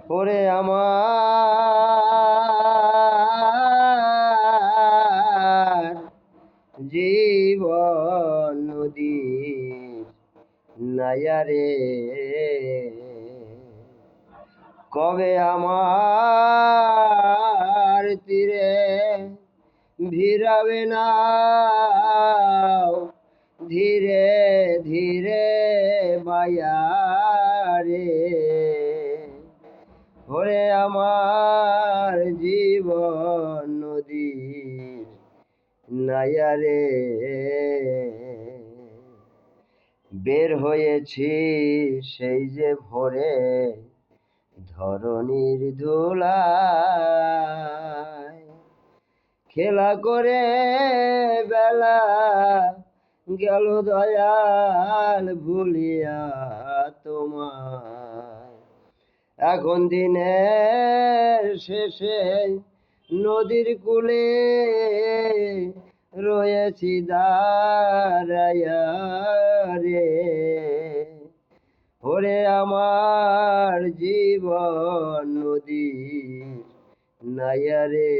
ওরে আমার জীবন নদীর নায়ারে কবে আমার তীরে ভিড়াবে না ধীরে ধীরে মায়ারে ওরে আমার জীবন নদীর নায়ারে বের হয়েছি সেই যে ভোরে ধরণীর ধুলায় খেলা করে বেলা গেল দয়াল ভুলিয়া তোমায় এখন দিনের শেষে নদীর কূলে রয়েছি দাঁড়াইয়া রে ওরে আমার জীবন নদীর নায়ারে